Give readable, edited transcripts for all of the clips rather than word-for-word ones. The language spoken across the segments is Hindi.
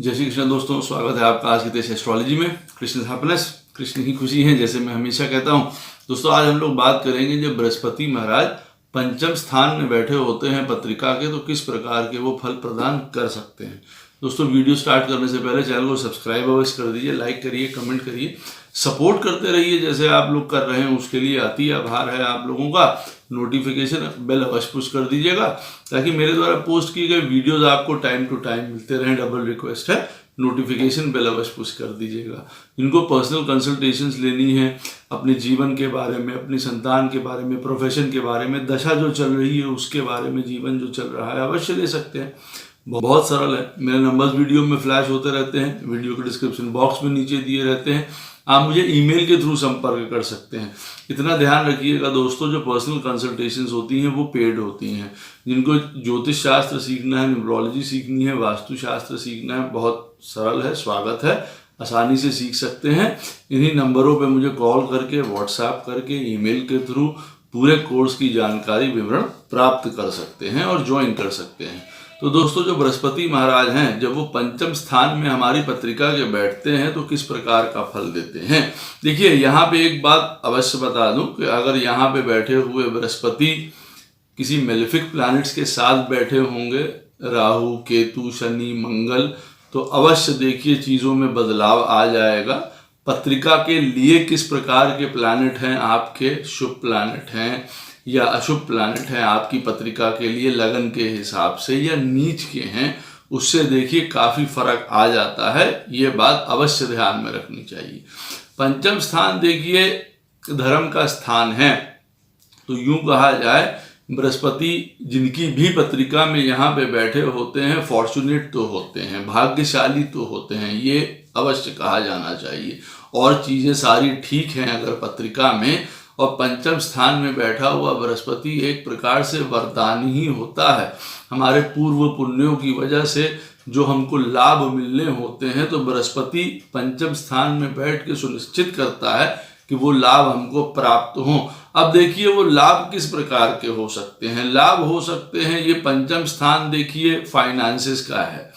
जय श्री कृष्ण दोस्तों, स्वागत है आपका आज की देश एस्ट्रोलॉजी में। कृष्ण हैप्पीनेस, कृष्ण की खुशी है, जैसे मैं हमेशा कहता हूँ। दोस्तों आज हम लोग बात करेंगे जब बृहस्पति महाराज पंचम स्थान में बैठे होते हैं पत्रिका के, तो किस प्रकार के वो फल प्रदान कर सकते हैं। दोस्तों वीडियो स्टार्ट करने से पहले चैनल को सब्सक्राइब अवश्य कर दीजिए, लाइक करिए, कमेंट करिए, सपोर्ट करते रहिए जैसे आप लोग कर रहे हैं। उसके लिए अति आभार है आप लोगों का। नोटिफिकेशन बेल अवश्य पुश कर दीजिएगा ताकि मेरे द्वारा पोस्ट किए गए वीडियोस आपको टाइम टू टाइम मिलते रहें। डबल रिक्वेस्ट है, नोटिफिकेशन बेल अवश्य पुश कर दीजिएगा। जिनको पर्सनल कंसल्टेशंस लेनी है अपने जीवन के बारे में, अपनी संतान के बारे में, प्रोफेशन के बारे में, दशा जो चल रही है उसके बारे में, जीवन जो चल रहा है, अवश्य ले सकते हैं। बहुत सरल है, मेरे नंबर्स वीडियो में फ्लैश होते रहते हैं, वीडियो के डिस्क्रिप्शन बॉक्स में नीचे दिए रहते हैं। आप मुझे ईमेल के थ्रू संपर्क कर सकते हैं। इतना ध्यान रखिएगा दोस्तों, जो पर्सनल कंसल्टेशंस होती हैं वो पेड होती हैं। जिनको ज्योतिष शास्त्र सीखना है, न्यूमरोलॉजी सीखनी है, वास्तु शास्त्र सीखना है, बहुत सरल है, स्वागत है, आसानी से सीख सकते हैं। इन्हीं नंबरों पे मुझे कॉल करके, व्हाट्सएप करके, ईमेल के थ्रू पूरे कोर्स की जानकारी, विवरण प्राप्त कर सकते हैं और ज्वाइन कर सकते हैं। तो दोस्तों जो बृहस्पति महाराज हैं, जब वो पंचम स्थान में हमारी पत्रिका के बैठते हैं तो किस प्रकार का फल देते हैं। देखिए यहाँ पे एक बात अवश्य बता दूं कि अगर यहाँ पे बैठे हुए बृहस्पति किसी मेलेफिक प्लैनेट्स के साथ बैठे होंगे, राहु, केतु, शनि, मंगल, तो अवश्य देखिए चीज़ों में बदलाव आ जाएगा। पत्रिका के लिए किस प्रकार के प्लैनेट हैं आपके, शुभ प्लैनेट हैं या अशुभ प्लैनेट हैं आपकी पत्रिका के लिए, लगन के हिसाब से या नीच के हैं, उससे देखिए काफ़ी फर्क आ जाता है। ये बात अवश्य ध्यान में रखनी चाहिए। पंचम स्थान देखिए धर्म का स्थान है, तो यूं कहा जाए बृहस्पति जिनकी भी पत्रिका में यहाँ पे बैठे होते हैं फॉर्चुनेट तो होते हैं, भाग्यशाली तो होते हैं, ये अवश्य कहा जाना चाहिए। और चीज़ें सारी ठीक हैं अगर पत्रिका में, और पंचम स्थान में बैठा हुआ बृहस्पति एक प्रकार से वरदान ही होता है। हमारे पूर्व पुण्यों की वजह से जो हमको लाभ मिलने होते हैं, तो बृहस्पति पंचम स्थान में बैठ के सुनिश्चित करता है कि वो लाभ हमको प्राप्त हों। अब देखिए वो लाभ किस प्रकार के हो सकते हैं। लाभ हो सकते हैं, ये पंचम स्थान देखिए फाइनेंसेस का है,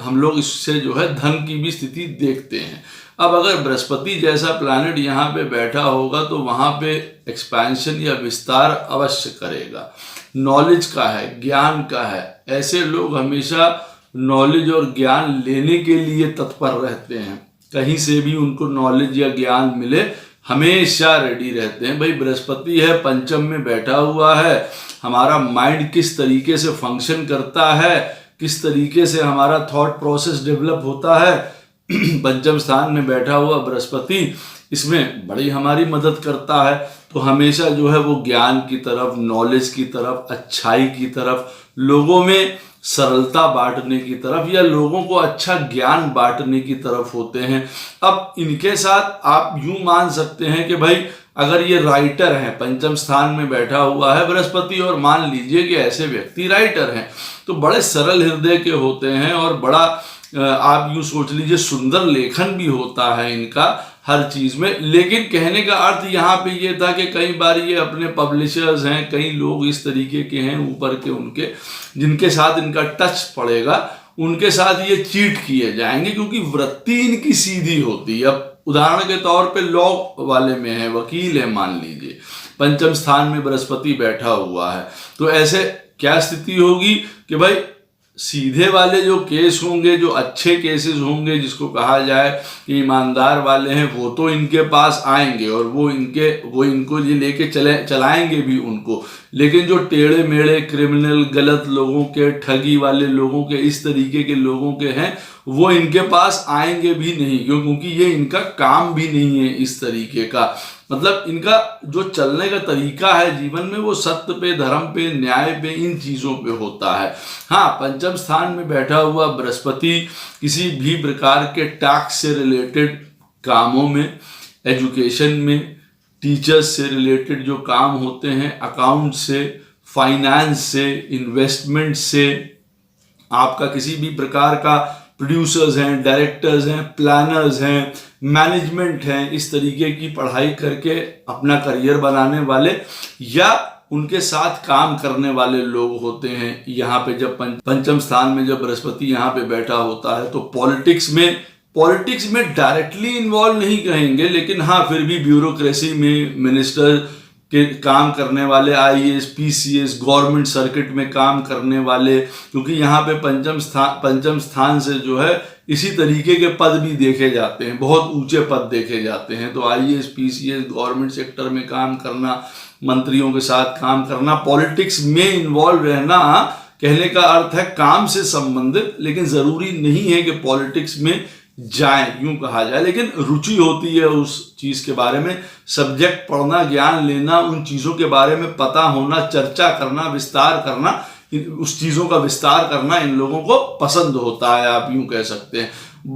हम लोग इससे जो है धन की भी स्थिति देखते हैं। अब अगर बृहस्पति जैसा प्लैनेट यहाँ पे बैठा होगा तो वहाँ पे एक्सपेंशन या विस्तार अवश्य करेगा। नॉलेज का है, ज्ञान का है, ऐसे लोग हमेशा नॉलेज और ज्ञान लेने के लिए तत्पर रहते हैं। कहीं से भी उनको नॉलेज या ज्ञान मिले हमेशा रेडी रहते हैं। भाई बृहस्पति है, पंचम में बैठा हुआ है, हमारा माइंड किस तरीके से फंक्शन करता है, किस तरीके से हमारा थॉट प्रोसेस डेवलप होता है, पंचम स्थान में बैठा हुआ बृहस्पति इसमें बड़ी हमारी मदद करता है। तो हमेशा जो है वो ज्ञान की तरफ, नॉलेज की तरफ, अच्छाई की तरफ, लोगों में सरलता बांटने की तरफ या लोगों को अच्छा ज्ञान बांटने की तरफ होते हैं। अब इनके साथ आप यूं मान सकते हैं कि भाई अगर ये राइटर हैं, पंचम स्थान में बैठा हुआ है बृहस्पति, और मान लीजिए कि ऐसे व्यक्ति राइटर हैं, तो बड़े सरल हृदय के होते हैं और बड़ा आप यूं सोच लीजिए सुंदर लेखन भी होता है इनका हर चीज़ में। लेकिन कहने का अर्थ यहाँ पे ये था कि कई बार ये अपने पब्लिशर्स हैं, कई लोग इस तरीके के हैं ऊपर के उनके, जिनके साथ इनका टच पड़ेगा, उनके साथ ये चीट किए जाएंगे क्योंकि वृत्ति इनकी सीधी होती है। अब उदाहरण के तौर पे लॉ वाले में है, वकील है मान लीजिए, पंचम स्थान में बृहस्पति बैठा हुआ है, तो ऐसे क्या स्थिति होगी कि भाई सीधे वाले जो केस होंगे, जो अच्छे केसेस होंगे, जिसको कहा जाए कि ईमानदार वाले हैं, वो तो इनके पास आएंगे और वो इनको ये लेके चलाएंगे भी उनको। लेकिन जो टेढ़े मेढ़े क्रिमिनल, गलत लोगों के, ठगी वाले लोगों के, इस तरीके के लोगों के हैं, वो इनके पास आएंगे भी नहीं, क्योंकि ये इनका काम भी नहीं है इस तरीके का। मतलब इनका जो चलने का तरीका है जीवन में, वो सत्य पे, धर्म पे, न्याय पे, इन चीज़ों पे होता है। हाँ, पंचम स्थान में बैठा हुआ बृहस्पति किसी भी प्रकार के टैक्स से रिलेटेड कामों में, एजुकेशन में, टीचर्स से रिलेटेड जो काम होते हैं, अकाउंट से, फाइनेंस से, इन्वेस्टमेंट से, आपका किसी भी प्रकार का प्रोड्यूसर्स हैं, डायरेक्टर्स हैं, प्लानर्स हैं, मैनेजमेंट हैं, इस तरीके की पढ़ाई करके अपना करियर बनाने वाले, या उनके साथ काम करने वाले लोग होते हैं। यहाँ पे जब पंचम स्थान में जब बृहस्पति यहाँ पे बैठा होता है तो पॉलिटिक्स में डायरेक्टली इन्वॉल्व नहीं कहेंगे, लेकिन हाँ फिर भी ब्यूरोक्रेसी में मिनिस्टर के काम करने वाले, आईएएस, पीसीएस, गवर्नमेंट सर्किट में काम करने वाले, क्योंकि यहाँ पे पंचम स्थान से जो है इसी तरीके के पद भी देखे जाते हैं, बहुत ऊंचे पद देखे जाते हैं। तो आईएएस, पीसीएस, गवर्नमेंट सेक्टर में काम करना, मंत्रियों के साथ काम करना, पॉलिटिक्स में इन्वॉल्व रहना, कहने का अर्थ है काम से संबंधित, लेकिन जरूरी नहीं है कि पॉलिटिक्स में जाए, यूं कहा जाए, लेकिन रुचि होती है उस चीज के बारे में, सब्जेक्ट पढ़ना, ज्ञान लेना, उन चीजों के बारे में पता होना, चर्चा करना, विस्तार करना, उस चीजों का विस्तार करना इन लोगों को पसंद होता है, आप यूं कह सकते हैं।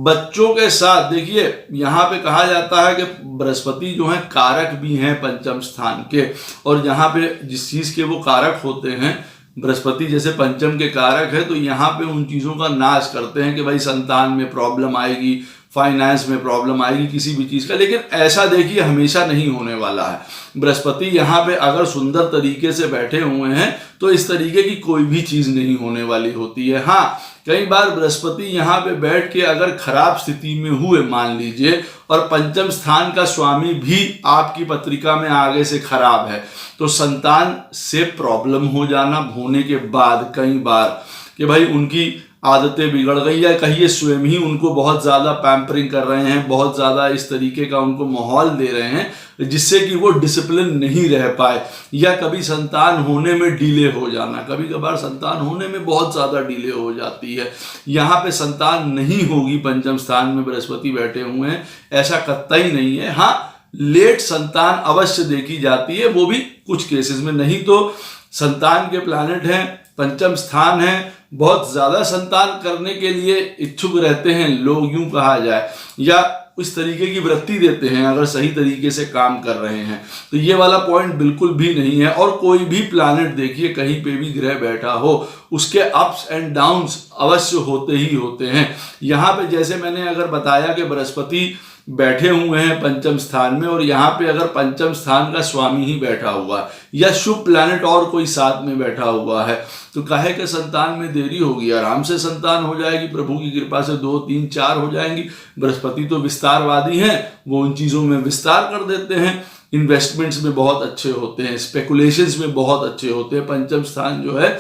बच्चों के साथ देखिए यहाँ पे कहा जाता है कि बृहस्पति जो है कारक भी हैं पंचम स्थान के, और यहाँ पे जिस चीज के वो कारक होते हैं, बृहस्पति जैसे पंचम के कारक है, तो यहाँ पे उन चीजों का नाश करते हैं कि भाई संतान में प्रॉब्लम आएगी, फाइनेंस में प्रॉब्लम आएगी, किसी भी चीज का। लेकिन ऐसा देखिए हमेशा नहीं होने वाला है। बृहस्पति यहाँ पे अगर सुंदर तरीके से बैठे हुए हैं तो इस तरीके की कोई भी चीज नहीं होने वाली होती है। हाँ, कई बार बृहस्पति यहाँ पे बैठ के अगर खराब स्थिति में हुए मान लीजिए, और पंचम स्थान का स्वामी भी आपकी पत्रिका में आगे से खराब है, तो संतान से प्रॉब्लम हो जाना होने के बाद कई बार कि भाई उनकी आदतें बिगड़ गई, या कहिए स्वयं ही उनको बहुत ज़्यादा पैम्परिंग कर रहे हैं, बहुत ज़्यादा इस तरीके का उनको माहौल दे रहे हैं जिससे कि वो डिसिप्लिन नहीं रह पाए, या कभी संतान होने में डिले हो जाना, कभी कभार संतान होने में बहुत ज़्यादा डिले हो जाती है। यहाँ पे संतान नहीं होगी, पंचम स्थान में बृहस्पति बैठे हुए हैं, ऐसा कतई नहीं है। हाँ, लेट संतान अवश्य देखी जाती है, वो भी कुछ केसेस में, नहीं तो संतान के प्लैनेट हैं, पंचम स्थान है, बहुत ज्यादा संतान करने के लिए इच्छुक रहते हैं लोग, यूं कहा जाए, या इस तरीके की वृत्ति देते हैं अगर सही तरीके से काम कर रहे हैं, तो ये वाला पॉइंट बिल्कुल भी नहीं है। और कोई भी प्लैनेट देखिए कहीं पे भी ग्रह बैठा हो, उसके अप्स एंड डाउन्स अवश्य होते ही होते हैं। यहाँ पे जैसे मैंने अगर बताया कि बृहस्पति बैठे हुए हैं पंचम स्थान में, और यहाँ पे अगर पंचम स्थान का स्वामी ही बैठा हुआ है या शुभ प्लैनेट और कोई साथ में बैठा हुआ है, तो काहे के संतान में देरी होगी, आराम से संतान हो जाएगी, प्रभु की कृपा से 2, 3, 4 हो जाएंगी। बृहस्पति तो विस्तारवादी हैं, वो उन चीजों में विस्तार कर देते हैं, इन्वेस्टमेंट्स में बहुत अच्छे होते हैं, स्पेकुलेशंस में बहुत अच्छे होते हैं। पंचम स्थान जो है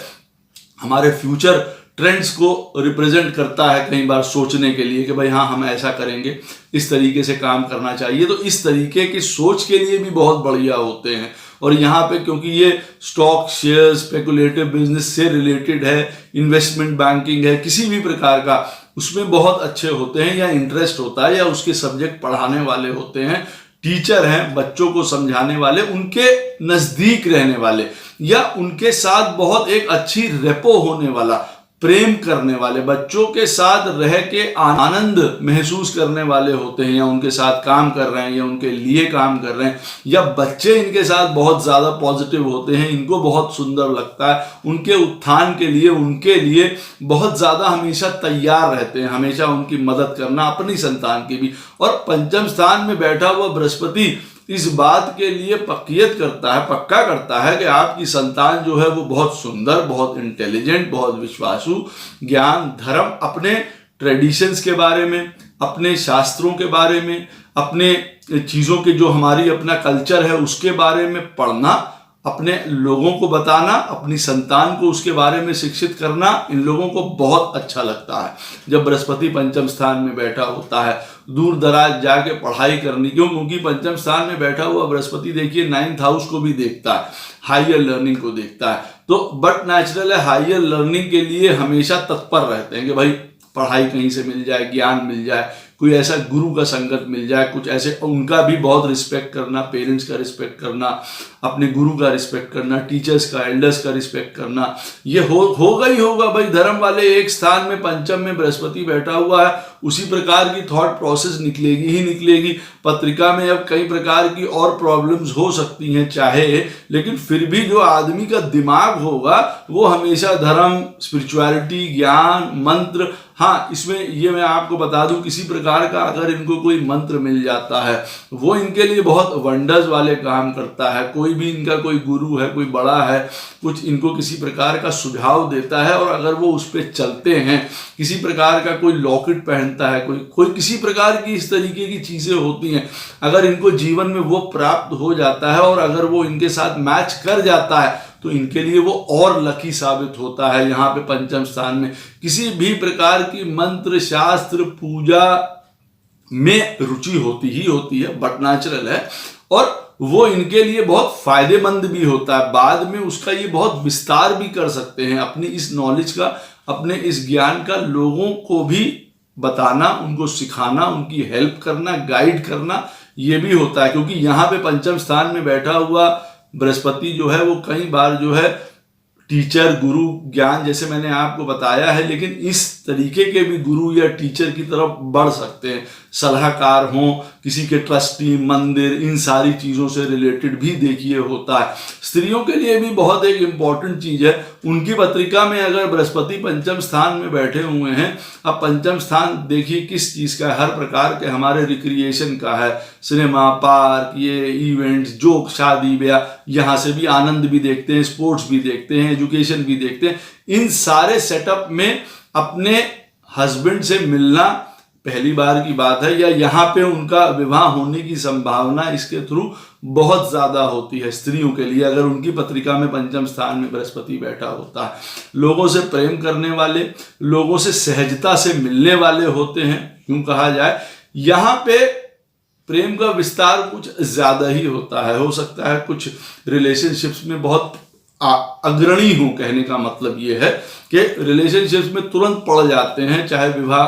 हमारे फ्यूचर ट्रेंड्स को रिप्रेजेंट करता है, कई बार सोचने के लिए कि भाई हाँ हम ऐसा करेंगे, इस तरीके से काम करना चाहिए, तो इस तरीके की सोच के लिए भी बहुत बढ़िया होते हैं। और यहाँ पे क्योंकि ये स्टॉक, शेयर, स्पेकुलेटिव बिजनेस से रिलेटेड है, इन्वेस्टमेंट बैंकिंग है, किसी भी प्रकार का, उसमें बहुत अच्छे होते हैं, या इंटरेस्ट होता है, या उसके सब्जेक्ट पढ़ाने वाले होते हैं, टीचर हैं, बच्चों को समझाने वाले, उनके नजदीक रहने वाले, या उनके साथ बहुत एक अच्छी रेपो होने वाला, प्रेम करने वाले, बच्चों के साथ रह के आनंद महसूस करने वाले होते हैं, या उनके साथ काम कर रहे हैं, या उनके लिए काम कर रहे हैं, या बच्चे इनके साथ बहुत ज़्यादा पॉजिटिव होते हैं, इनको बहुत सुंदर लगता है, उनके उत्थान के लिए, उनके लिए बहुत ज़्यादा हमेशा तैयार रहते हैं, हमेशा उनकी मदद करना, अपनी संतान की भी। और पंचम स्थान में बैठा हुआ बृहस्पति इस बात के लिए पक्कियत करता है, पक्का करता है कि आपकी संतान जो है वो बहुत सुंदर, बहुत इंटेलिजेंट, बहुत विश्वासु, ज्ञान, धर्म, अपने ट्रेडिशंस के बारे में, अपने शास्त्रों के बारे में, अपने चीज़ों के जो हमारी अपना कल्चर है उसके बारे में पढ़ना, अपने लोगों को बताना, अपनी संतान को उसके बारे में शिक्षित करना, इन लोगों को बहुत अच्छा लगता है जब बृहस्पति पंचम स्थान में बैठा होता है। दूर दराज जाके पढ़ाई करनी, क्योंकि पंचम स्थान में बैठा हुआ बृहस्पति देखिए 9th हाउस को भी देखता है, हायर लर्निंग को देखता है, तो बट नेचुरल है हायर लर्निंग के लिए हमेशा तत्पर रहते हैं कि भाई पढ़ाई कहीं से मिल जाए, ज्ञान मिल जाए, कोई ऐसा गुरु का संगत मिल जाए, कुछ ऐसे, उनका भी बहुत रिस्पेक्ट करना, पेरेंट्स का रिस्पेक्ट करना, अपने गुरु का रिस्पेक्ट करना, टीचर्स का, एल्डर्स का रिस्पेक्ट करना, ये होगा ही होगा भाई। धर्म वाले एक स्थान में पंचम में बृहस्पति बैठा हुआ है, उसी प्रकार की थॉट प्रोसेस निकलेगी ही निकलेगी। पत्रिका में अब कई प्रकार की और प्रॉब्लम्स हो सकती हैं चाहे, लेकिन फिर भी जो आदमी का दिमाग होगा वो हमेशा धर्म, स्पिरिचुअलिटी, ज्ञान, मंत्र, हाँ, इसमें ये मैं आपको बता दूं, किसी प्रकार का अगर इनको कोई मंत्र मिल जाता है वो इनके लिए बहुत वंडर्स वाले काम करता है। कोई भी इनका कोई गुरु है, कोई बड़ा है, कुछ इनको किसी प्रकार का सुझाव देता है और अगर वो उस पर चलते हैं, किसी प्रकार का कोई लॉकेट पहनता है, कोई किसी प्रकार की इस तरीके की चीजें होती हैं, अगर इनको जीवन में वो प्राप्त हो जाता है और अगर वो इनके साथ मैच कर जाता है तो इनके लिए वो और लकी साबित होता है। यहाँ पे पंचम स्थान में किसी भी प्रकार की मंत्र शास्त्र पूजा में रुचि होती ही होती है, बट नेचुरल है, और वो इनके लिए बहुत फायदेमंद भी होता है। बाद में उसका ये बहुत विस्तार भी कर सकते हैं, अपनी इस नॉलेज का, अपने इस ज्ञान का लोगों को भी बताना, उनको सिखाना, उनकी हेल्प करना, गाइड करना, ये भी होता है। क्योंकि यहाँ पे पंचम स्थान में बैठा हुआ बृहस्पति जो है वो कई बार जो है टीचर, गुरु, ज्ञान, जैसे मैंने आपको बताया है, लेकिन इस तरीके के भी गुरु या टीचर की तरफ बढ़ सकते हैं। सलाहकार हों, किसी के ट्रस्टी, मंदिर, इन सारी चीज़ों से रिलेटेड भी देखिए होता है। स्त्रियों के लिए भी बहुत एक इम्पॉर्टेंट चीज़ है, उनकी पत्रिका में अगर बृहस्पति पंचम स्थान में बैठे हुए हैं, अब पंचम स्थान देखिए किस चीज़ का है, हर प्रकार के हमारे रिक्रिएशन का है, सिनेमा, पार्क, ये इवेंट्स, जो शादी ब्याह, यहाँ से भी आनंद भी देखते हैं, स्पोर्ट्स भी देखते हैं, एजुकेशन भी देखते हैं। इन सारे सेटअप में अपने हस्बैंड से मिलना पहली बार की बात है, या यहाँ पे उनका विवाह होने की संभावना इसके थ्रू बहुत ज़्यादा होती है स्त्रियों के लिए, अगर उनकी पत्रिका में पंचम स्थान में बृहस्पति बैठा होता है। लोगों से प्रेम करने वाले, लोगों से सहजता से मिलने वाले होते हैं, यूं कहा जाए। यहाँ पे प्रेम का विस्तार कुछ ज़्यादा ही होता है, हो सकता है कुछ रिलेशनशिप्स में बहुत अग्रणी हो। कहने का मतलब ये है कि रिलेशनशिप्स में तुरंत पड़ जाते हैं, चाहे विवाह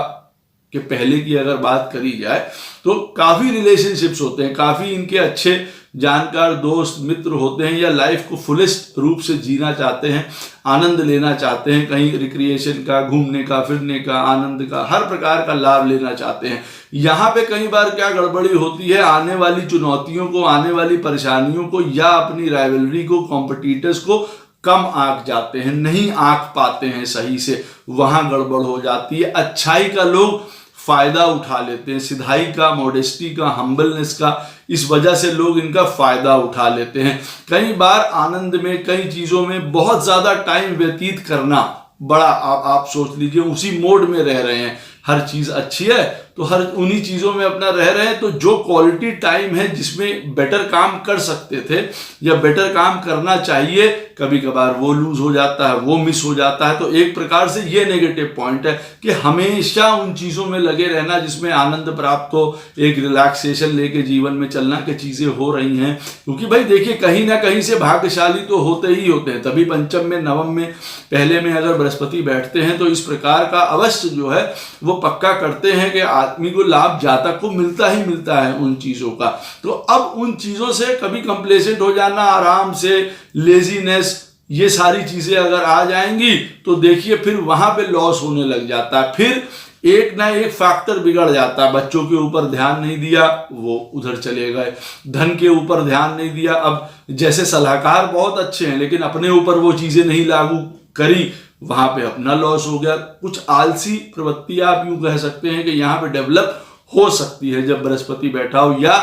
के पहले की अगर बात करी जाए तो काफ़ी रिलेशनशिप्स होते हैं, काफ़ी इनके अच्छे जानकार दोस्त मित्र होते हैं, या लाइफ को फुलेस्ट रूप से जीना चाहते हैं, आनंद लेना चाहते हैं, कहीं रिक्रिएशन का, घूमने का, फिरने का, आनंद का, हर प्रकार का लाभ लेना चाहते हैं। यहाँ पे कई बार क्या गड़बड़ी होती है, आने वाली चुनौतियों को, आने वाली परेशानियों को, या अपनी राइवलरी को, कॉम्पिटिटर्स को कम आंक जाते हैं, नहीं आंक पाते हैं सही से, वहां गड़बड़ हो जाती है। अच्छाई का लोग फायदा उठा लेते हैं, सिधाई का, मॉडेस्टी का, हम्बलनेस का, इस वजह से लोग इनका फायदा उठा लेते हैं। कई बार आनंद में, कई चीजों में बहुत ज्यादा टाइम व्यतीत करना, बड़ा आप सोच लीजिए उसी मोड में रह रहे हैं, हर चीज अच्छी है तो हर उन्हीं चीजों में अपना रह रहे हैं, तो जो क्वालिटी टाइम है जिसमें बेटर काम कर सकते थे या बेटर काम करना चाहिए, कभी कभार वो लूज हो जाता है, वो मिस हो जाता है। तो एक प्रकार से ये नेगेटिव पॉइंट है कि हमेशा उन चीजों में लगे रहना जिसमें आनंद प्राप्त हो, एक रिलैक्सेशन लेके जीवन में चलना की चीजें हो रही हैं। क्योंकि भाई देखिए, कहीं ना कहीं से भाग्यशाली तो होते ही होते हैं, तभी पंचम में, नवम में, पहले में अगर बृहस्पति बैठते हैं तो इस प्रकार का अवश्य जो है वो पक्का करते हैं कि आदमी को लाभ, जातक को मिलता ही मिलता है उन चीजों का। तो अब उन चीजों से कभी कंप्लेसेंट हो जाना, आराम से, लेजीनेस, ये सारी चीजें अगर आ जाएंगी तो देखिए फिर वहां पे लॉस होने लग जाता है, फिर एक ना एक फैक्टर बिगड़ जाता है। बच्चों के ऊपर ध्यान नहीं दिया, वो उधर चले गए, धन के ऊपर ध्यान नहीं दिया, अब जैसे सलाहकार बहुत अच्छे हैं लेकिन अपने ऊपर वो चीजें नहीं लागू करी, वहां पे अपना लॉस हो गया। कुछ आलसी प्रवृत्ति आप यूं कह सकते हैं कि यहाँ पे डेवलप हो सकती है जब बृहस्पति बैठा हो, या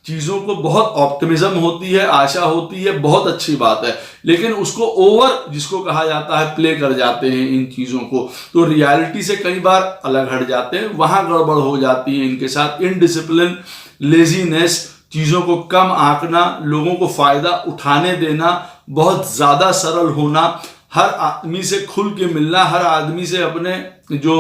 चीजों को बहुत ऑप्टिमिज्म होती है, आशा होती है, बहुत अच्छी बात है, लेकिन उसको ओवर, जिसको कहा जाता है, प्ले कर जाते हैं इन चीजों को, तो रियलिटी से कई बार अलग हट जाते हैं, वहां गड़बड़ हो जाती है इनके साथ। इनडिसिप्लिन, लेजीनेस, चीजों को कम आंकना, लोगों को फायदा उठाने देना, बहुत ज्यादा सरल होना, हर आदमी से खुल के मिलना, हर आदमी से अपने जो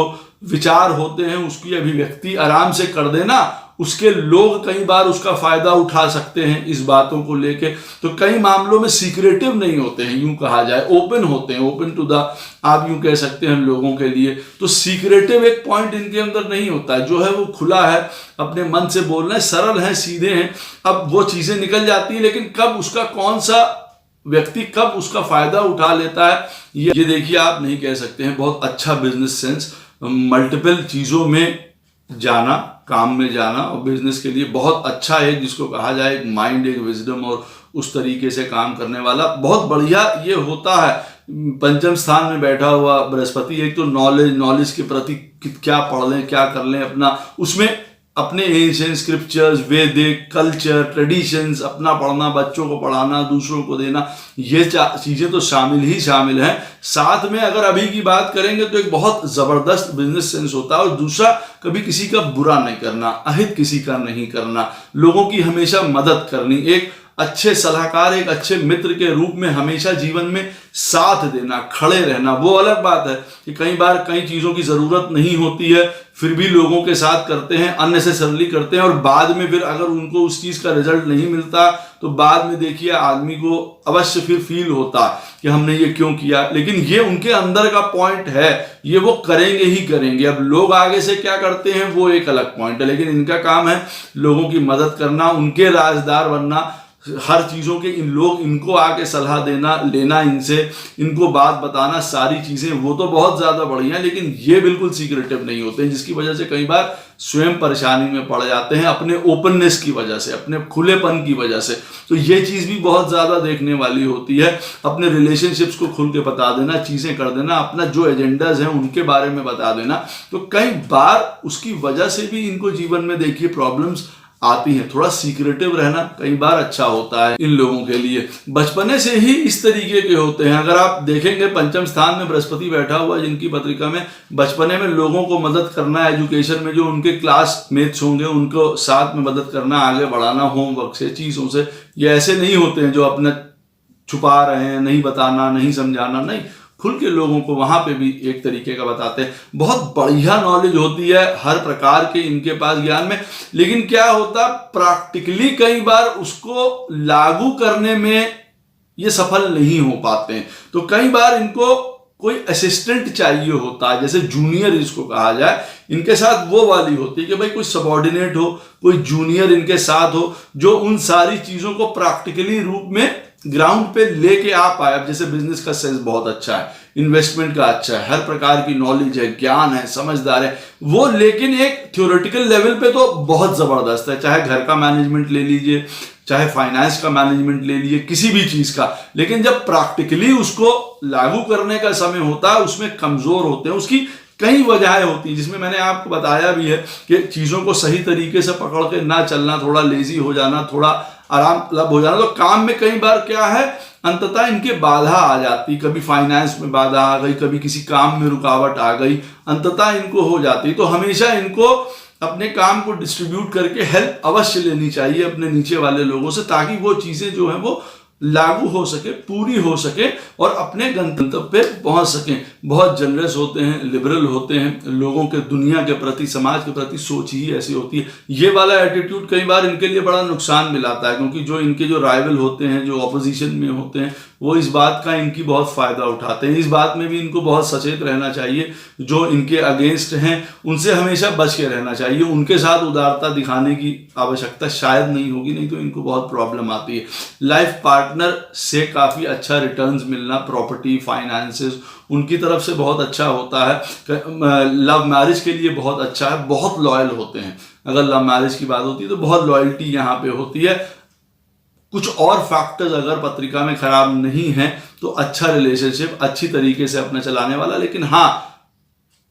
विचार होते हैं उसकी अभिव्यक्ति आराम से कर देना, उसके लोग कई बार उसका फायदा उठा सकते हैं इस बातों को लेके। तो कई मामलों में सीक्रेटिव नहीं होते हैं, यूं कहा जाए, ओपन होते हैं, ओपन टू द, आप यूं कह सकते हैं लोगों के लिए। तो सीक्रेटिव एक पॉइंट इनके अंदर नहीं होता है, जो है वो खुला है, अपने मन से बोलना है, सरल है, सीधे हैं। अब वो चीजें निकल जाती है, लेकिन कब उसका कौन सा व्यक्ति कब उसका फायदा उठा लेता है ये देखिए आप नहीं कह सकते हैं। बहुत अच्छा बिजनेस सेंस, मल्टीपल चीजों में जाना, काम में जाना, और बिजनेस के लिए बहुत अच्छा है, जिसको कहा जाए एक माइंड, एक विजडम और उस तरीके से काम करने वाला, बहुत बढ़िया ये होता है। पंचम स्थान में बैठा हुआ बृहस्पति, एक तो नॉलेज के प्रति क्या पढ़ लें, क्या कर लें, अपना उसमें अपने एंशिएंट स्क्रिप्चर्स, वैदिक कल्चर, ट्रेडिशंस अपना पढ़ना, बच्चों को पढ़ाना, दूसरों को देना, ये चीज़ें तो शामिल हैं। साथ में अगर अभी की बात करेंगे तो एक बहुत ज़बरदस्त बिजनेस सेंस होता है। और दूसरा, कभी किसी का बुरा नहीं करना, अहित किसी का नहीं करना, लोगों की हमेशा मदद करनी, एक अच्छे सलाहकार, एक अच्छे मित्र के रूप में हमेशा जीवन में साथ देना, खड़े रहना। वो अलग बात है कि कई बार कई चीज़ों की ज़रूरत नहीं होती है, फिर भी लोगों के साथ करते हैं, अननेसेसरली करते हैं, और बाद में फिर अगर उनको उस चीज़ का रिजल्ट नहीं मिलता तो बाद में देखिए आदमी को अवश्य फिर फील होता कि हमने ये क्यों किया। लेकिन ये उनके अंदर का पॉइंट है, ये वो करेंगे ही करेंगे। अब लोग आगे से क्या करते हैं वो एक अलग पॉइंट है, लेकिन इनका काम है लोगों की मदद करना, उनके राजदार बनना, हर चीज़ों के लोग इनको आके सलाह देना, लेना इनसे, इनको बात बताना, सारी चीज़ें वो तो बहुत ज़्यादा बढ़िया है, लेकिन ये बिल्कुल सीक्रेटिव नहीं होते हैं, जिसकी वजह से कई बार स्वयं परेशानी में पड़ जाते हैं अपने ओपननेस की वजह से, अपने खुलेपन की वजह से। तो ये चीज़ भी बहुत ज़्यादा देखने वाली होती है। अपने रिलेशनशिप्स को खुल के बता देना, चीज़ें कर देना, अपना जो एजेंडाज हैं उनके बारे में बता देना, तो कई बार उसकी वजह से भी इनको जीवन में देखिए प्रॉब्लम्स आती हैं। थोड़ा सीक्रेटिव रहना कई बार अच्छा होता है इन लोगों के लिए। बचपने से ही इस तरीके के होते हैं। अगर आप देखेंगे पंचम स्थान में बृहस्पति बैठा हुआ जिनकी पत्रिका में, बचपने में लोगों को मदद करना, एजुकेशन में जो उनके क्लासमेट्स होंगे उनको साथ में मदद करना, आगे बढ़ाना, होमवर्क से, चीज़ों से। ये ऐसे नहीं होते हैं जो अपने छुपा रहे हैं, नहीं बताना, नहीं समझाना, नहीं, खुल के लोगों को वहां पे भी एक तरीके का बताते हैं। बहुत बढ़िया नॉलेज होती है हर प्रकार के इनके पास ज्ञान में, लेकिन क्या होता, प्रैक्टिकली कई बार उसको लागू करने में ये सफल नहीं हो पाते हैं। तो कई बार इनको कोई असिस्टेंट चाहिए होता है, जैसे जूनियर इसको कहा जाए। इनके साथ वो वाली होती है कि भाई कोई सबॉर्डिनेट हो, कोई जूनियर इनके साथ हो, जो उन सारी चीजों को प्रैक्टिकली रूप में ग्राउंड पे लेके आ पाए। अब जैसे बिजनेस का सेंस बहुत अच्छा है, इन्वेस्टमेंट का अच्छा है, हर प्रकार की नॉलेज है, ज्ञान है, समझदार है वो, लेकिन एक थ्योरेटिकल लेवल पे तो बहुत जबरदस्त है। चाहे घर का मैनेजमेंट ले लीजिए, चाहे फाइनेंस का मैनेजमेंट ले लीजिए, किसी भी चीज का, लेकिन जब प्रैक्टिकली उसको लागू करने का समय होता है उसमें कमजोर होते हैं। उसकी कई वजहें होती हैं, जिसमें मैंने आपको बताया भी है कि चीज़ों को सही तरीके से पकड़ के ना चलना, थोड़ा लेजी हो जाना, थोड़ा आराम तलब हो जाना। तो काम में कई बार क्या है, अंततः इनके बाधा आ जाती, कभी फाइनेंस में बाधा आ गई, कभी किसी काम में रुकावट आ गई, अंततः इनको हो जाती। तो हमेशा इनको अपने काम को डिस्ट्रीब्यूट करके हेल्प अवश्य लेनी चाहिए अपने नीचे वाले लोगों से, ताकि वो चीज़ें जो हैं वो लागू हो सके, पूरी हो सके और अपने गंतव्य पे पहुंच सकें। बहुत जनरस होते हैं, लिबरल होते हैं, लोगों के, दुनिया के प्रति, समाज के प्रति सोच ही ऐसी होती है। ये वाला एटीट्यूड कई बार इनके लिए बड़ा नुकसान में लाता है, क्योंकि जो इनके जो राइवल होते हैं, जो ऑपोजिशन में होते हैं, वो इस बात का इनकी बहुत फायदा उठाते हैं। इस बात में भी इनको बहुत सचेत रहना चाहिए। जो इनके अगेंस्ट हैं उनसे हमेशा बच के रहना चाहिए। उनके साथ उदारता दिखाने की आवश्यकता शायद नहीं होगी, नहीं तो इनको बहुत प्रॉब्लम आती है। लाइफ पार्टनर से काफ़ी अच्छा रिटर्न्स मिलना, प्रॉपर्टी, फाइनेंसेस उनकी तरफ से बहुत अच्छा होता है। लव मैरिज के लिए बहुत अच्छा है, बहुत लॉयल होते हैं। अगर लव मैरिज की बात होती है तो बहुत लॉयल्टी यहाँ पे होती है। कुछ और फैक्टर्स अगर पत्रिका में खराब नहीं है तो अच्छा रिलेशनशिप, अच्छी तरीके से अपना चलाने वाला। लेकिन हाँ,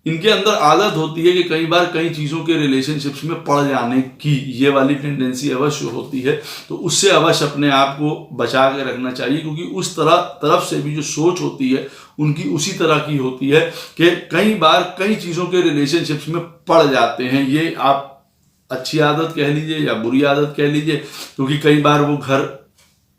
इनके अंदर आदत होती है कि कई बार कई चीज़ों के रिलेशनशिप्स में पड़ जाने की, ये वाली टेंडेंसी अवश्य होती है। तो उससे अवश्य अपने आप को बचा के रखना चाहिए, क्योंकि उस तरफ से भी जो सोच होती है उनकी उसी तरह की होती है कि कई बार कई चीज़ों के रिलेशनशिप्स में पड़ जाते हैं। ये आप अच्छी आदत कह लीजिए या बुरी आदत कह लीजिए, क्योंकि कई बार वो घर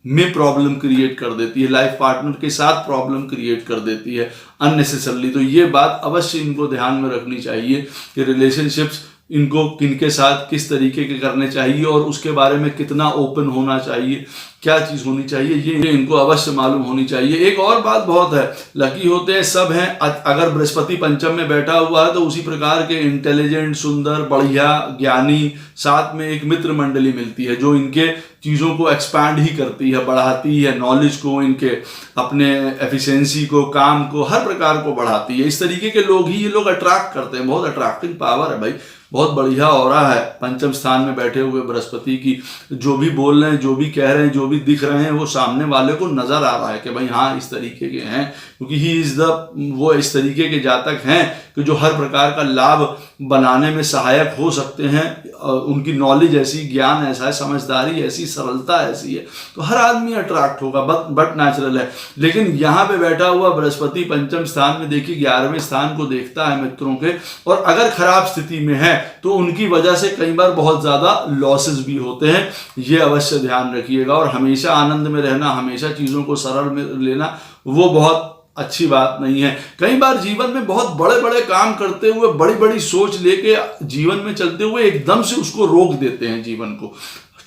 में प्रॉब्लम क्रिएट कर देती है, लाइफ पार्टनर के साथ प्रॉब्लम क्रिएट कर देती है अननेसेसरली। तो ये बात अवश्य इनको ध्यान में रखनी चाहिए कि रिलेशनशिप्स इनको किनके साथ किस तरीके के करने चाहिए और उसके बारे में कितना ओपन होना चाहिए, क्या चीज़ होनी चाहिए, ये इनको अवश्य मालूम होनी चाहिए। एक और बात बहुत है, लकी होते हैं सब हैं। अगर बृहस्पति पंचम में बैठा हुआ है तो उसी प्रकार के इंटेलिजेंट, सुंदर, बढ़िया, ज्ञानी, साथ में एक मित्र मंडली मिलती है जो इनके चीज़ों को एक्सपैंड ही करती है, बढ़ाती है, नॉलेज को, इनके अपने एफिशिएंसी को, काम को, हर प्रकार को बढ़ाती है। इस तरीके के लोग ही ये लोग अट्रैक्ट करते हैं। बहुत अट्रैक्टिंग पावर है भाई। बहुत बढ़िया ऑरा है पंचम स्थान में बैठे हुए बृहस्पति की। जो भी बोल रहे हैं, जो भी कह रहे हैं, जो भी दिख रहे हैं, वो सामने वाले को नजर आ रहा है कि भाई हाँ इस तरीके के हैं, क्योंकि ही इज वो इस तरीके के जातक हैं कि जो हर प्रकार का लाभ बनाने में सहायक हो सकते हैं। उनकी नॉलेज ऐसी, ज्ञान ऐसा है, समझदारी ऐसी, सरलता ऐसी है, तो हर आदमी अट्रैक्ट होगा, बट नेचुरल है। लेकिन यहाँ पे बैठा हुआ बृहस्पति पंचम स्थान में देखिए 11वें स्थान को देखता है मित्रों के, और अगर खराब स्थिति में है तो उनकी वजह से कई बार बहुत ज्यादा लॉसेस भी होते हैं। ये अवश्य ध्यान रखिएगा। और हमेशा आनंद में रहना, हमेशा चीजों को सरल में लेना, वो बहुत अच्छी बात नहीं है। कई बार जीवन में बहुत बड़े बड़े काम करते हुए, बड़ी बड़ी सोच लेके जीवन में चलते हुए एकदम से उसको रोक देते हैं, जीवन को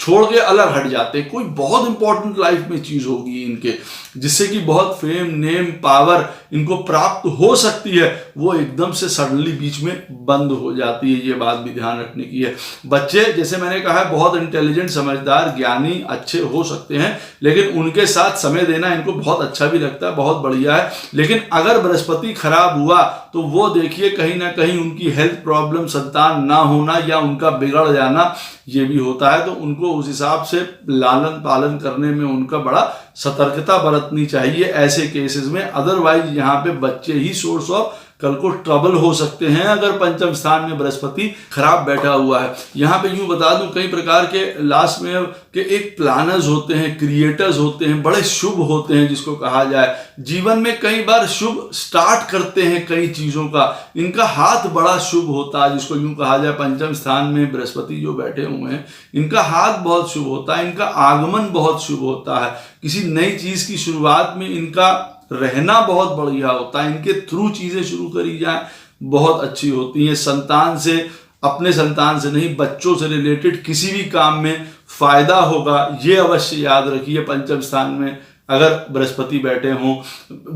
छोड़ के अलग हट जाते हैं। कोई बहुत इंपॉर्टेंट लाइफ में चीज होगी इनके, जिससे कि बहुत फेम, नेम, पावर इनको प्राप्त हो सकती है, वो एकदम से सडनली बीच में बंद हो जाती है। ये बात भी ध्यान रखने की है। बच्चे, जैसे मैंने कहा, बहुत इंटेलिजेंट, समझदार, ज्ञानी, अच्छे हो सकते हैं, लेकिन उनके साथ समय देना इनको बहुत अच्छा भी लगता है, बहुत बढ़िया है। लेकिन अगर बृहस्पति खराब हुआ तो वो देखिए कहीं ना कहीं उनकी हेल्थ प्रॉब्लम, संतान ना होना या उनका बिगड़ जाना, ये भी होता है। तो उनको उस हिसाब से लालन पालन करने में उनका बड़ा सतर्कता बरतनी चाहिए ऐसे केसेस में। अदरवाइज यहाँ पे बच्चे ही सोर्स ऑफ कल को ट्रबल हो सकते हैं अगर पंचम स्थान में बृहस्पति खराब बैठा हुआ है। यहाँ पे यूं बता दूं, कई प्रकार के लास्ट में के एक प्लानर्स होते हैं, क्रिएटर्स होते हैं, बड़े शुभ होते हैं जिसको कहा जाए। जीवन में कई बार शुभ स्टार्ट करते हैं कई चीजों का, इनका हाथ बड़ा शुभ होता है, जिसको यूं कहा जाए पंचम स्थान में बृहस्पति जो बैठे हुए हैं इनका हाथ बहुत शुभ होता है, इनका आगमन बहुत शुभ होता है। किसी नई चीज की शुरुआत में इनका रहना बहुत बढ़िया होता है, इनके थ्रू चीजें शुरू करी जाए बहुत अच्छी होती हैं। संतान से, अपने संतान से नहीं, बच्चों से रिलेटेड किसी भी काम में फायदा होगा, ये अवश्य याद रखिए। पंचम स्थान में अगर बृहस्पति बैठे हों,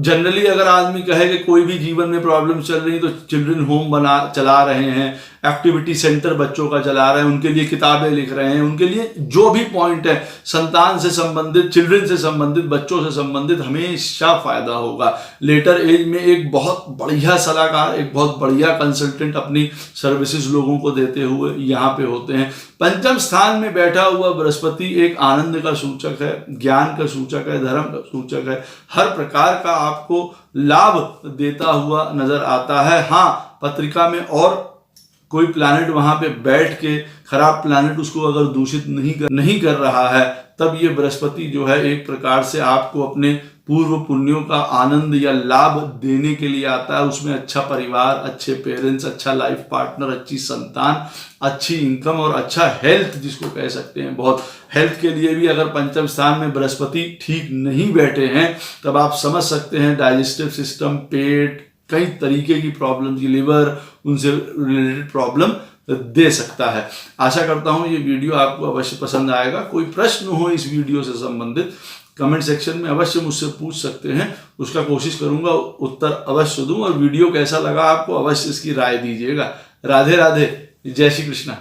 जनरली अगर आदमी कहे कि कोई भी जीवन में प्रॉब्लम चल रही तो चिल्ड्रन होम चला रहे हैं, एक्टिविटी सेंटर बच्चों का चला रहे हैं, उनके लिए किताबें लिख रहे हैं, उनके लिए जो भी पॉइंट है संतान से संबंधित, चिल्ड्रन से संबंधित, बच्चों से संबंधित, हमेशा फायदा होगा। लेटर एज में एक बहुत बढ़िया सलाहकार, एक बहुत बढ़िया कंसल्टेंट अपनी सर्विसेज लोगों को देते हुए यहाँ पे होते हैं। पंचम स्थान में बैठा हुआ बृहस्पति एक आनंद का सूचक है, ज्ञान का सूचक है, धर्म का सूचक है, हर प्रकार का आपको लाभ देता हुआ नजर आता है। हाँ, पत्रिका में और कोई प्लैनेट वहां पे बैठ के, खराब प्लैनेट उसको अगर दूषित नहीं कर रहा है, तब ये बृहस्पति जो है एक प्रकार से आपको अपने पूर्व पुण्यों का आनंद या लाभ देने के लिए आता है। उसमें अच्छा परिवार, अच्छे पेरेंट्स, अच्छा लाइफ पार्टनर, अच्छी संतान, अच्छी इनकम और अच्छा हेल्थ, जिसको कह सकते हैं बहुत। हेल्थ के लिए भी अगर पंचम स्थान में बृहस्पति ठीक नहीं बैठे हैं तब आप समझ सकते हैं डाइजेस्टिव सिस्टम, पेट, कई तरीके की प्रॉब्लम, लिवर, उनसे रिलेटेड प्रॉब्लम दे सकता है। आशा करता हूं ये वीडियो आपको अवश्य पसंद आएगा। कोई प्रश्न हो इस वीडियो से संबंधित कमेंट सेक्शन में अवश्य मुझसे पूछ सकते हैं, उसका कोशिश करूंगा उत्तर अवश्य दूं। और वीडियो कैसा लगा आपको अवश्य इसकी राय दीजिएगा। राधे राधे, जय श्री कृष्णा।